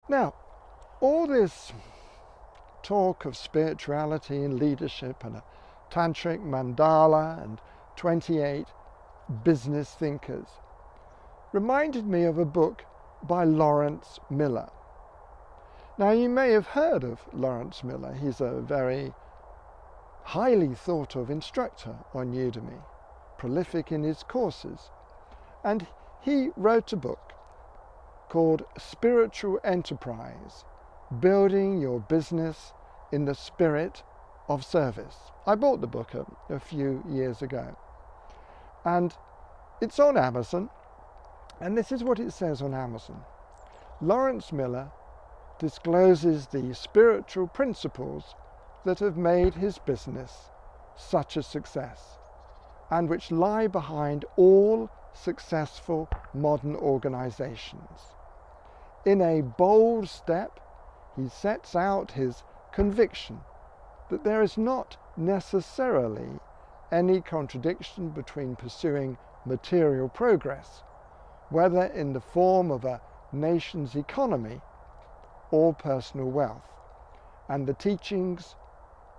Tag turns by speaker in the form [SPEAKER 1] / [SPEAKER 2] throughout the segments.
[SPEAKER 1] Now, all this talk of spirituality and leadership and a tantric mandala and 28 business thinkers reminded me of a book by Lawrence Miller. Now, you may have heard of Lawrence Miller. He's a very highly thought of instructor on Udemy, prolific in his courses, and he wrote a book called Spiritual Enterprise, Building Your Business in the Spirit of Service. I bought the book a few years ago, and it's on Amazon, and this is what it says on Amazon. Lawrence Miller discloses the spiritual principles that have made his business such a success, and which lie behind all successful modern organizations. In a bold step, he sets out his conviction that there is not necessarily any contradiction between pursuing material progress, whether in the form of a nation's economy or personal wealth, and the teachings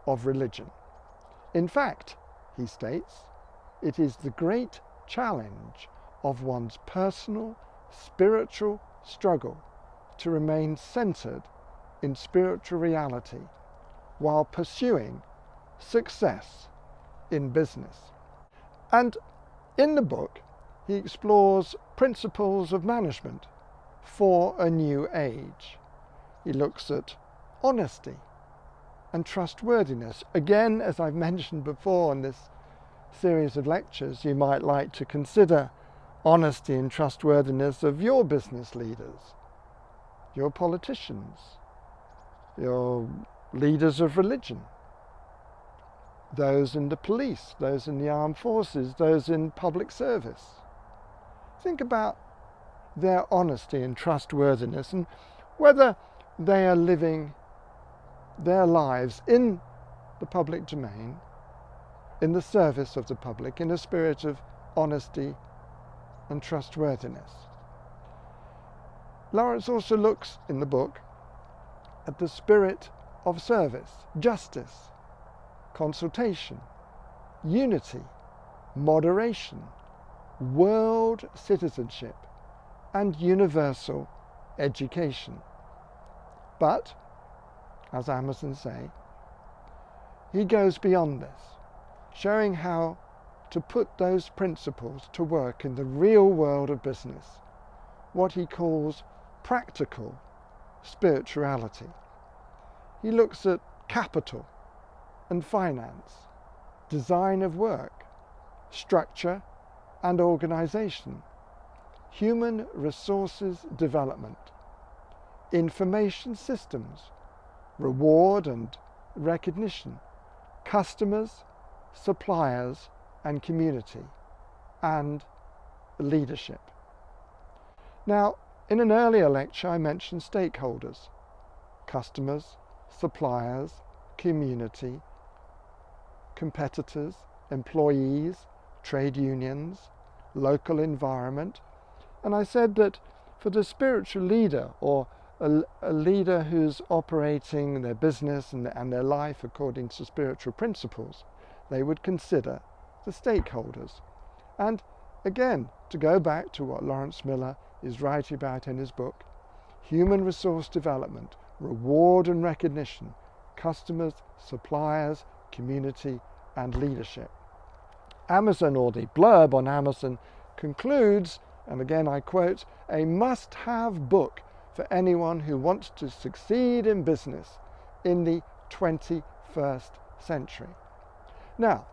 [SPEAKER 1] of religion. In fact, he states, it is the great challenge of one's personal spiritual struggle to remain centered in spiritual reality while pursuing success in business. And in the book, he explores principles of management for a new age. He looks at honesty and trustworthiness. Again, as I've mentioned before in this series of lectures, you might like to consider honesty and trustworthiness of your business leaders, your politicians, your leaders of religion, those in the police, those in the armed forces, those in public service. Think about their honesty and trustworthiness and whether they are living their lives in the public domain, in the service of the public, in a spirit of honesty and trustworthiness. Lawrence also looks in the book at the spirit of service, justice, consultation, unity, moderation, world citizenship, and universal education. But, as Amazon say, he goes beyond this, showing how to put those principles to work in the real world of business, what he calls practical spirituality. He looks at capital and finance, design of work, structure and organization, human resources development, information systems, reward and recognition, customers, suppliers and community, and leadership. Now, in an earlier lecture I mentioned stakeholders, customers, suppliers, community, competitors, employees, trade unions, local environment, and I said that for the spiritual leader, or a leader who's operating their business and their life according to spiritual principles, they would consider the stakeholders. And again, to go back to what Lawrence Miller is writing about in his book, human resource development, reward and recognition, customers, suppliers, community, and leadership. Amazon, or the blurb on Amazon, concludes, and again I quote, a must-have book for anyone who wants to succeed in business in the 21st century. Now,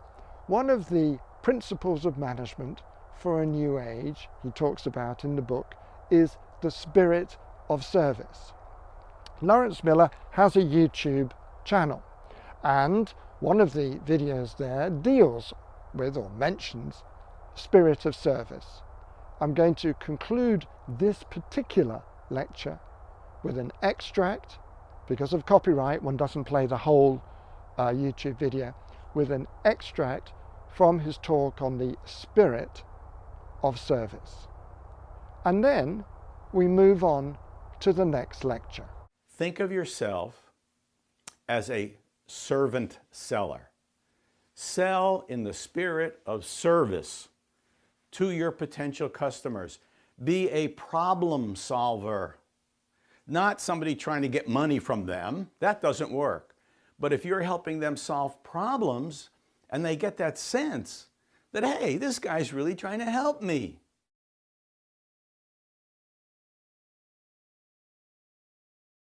[SPEAKER 1] one of the principles of management for a new age he talks about in the book is the spirit of service. Lawrence Miller has a YouTube channel, and one of the videos there deals with or mentions spirit of service. I'm going to conclude this particular lecture with an extract. Because of copyright, one doesn't play the whole YouTube video, with an extract from his talk on the spirit of service. And then we move on to the next lecture.
[SPEAKER 2] Think of yourself as a servant seller. Sell in the spirit of service to your potential customers. Be a problem solver, not somebody trying to get money from them. That doesn't work. But if you're helping them solve problems and they get that sense that, hey, this guy's really trying to help me,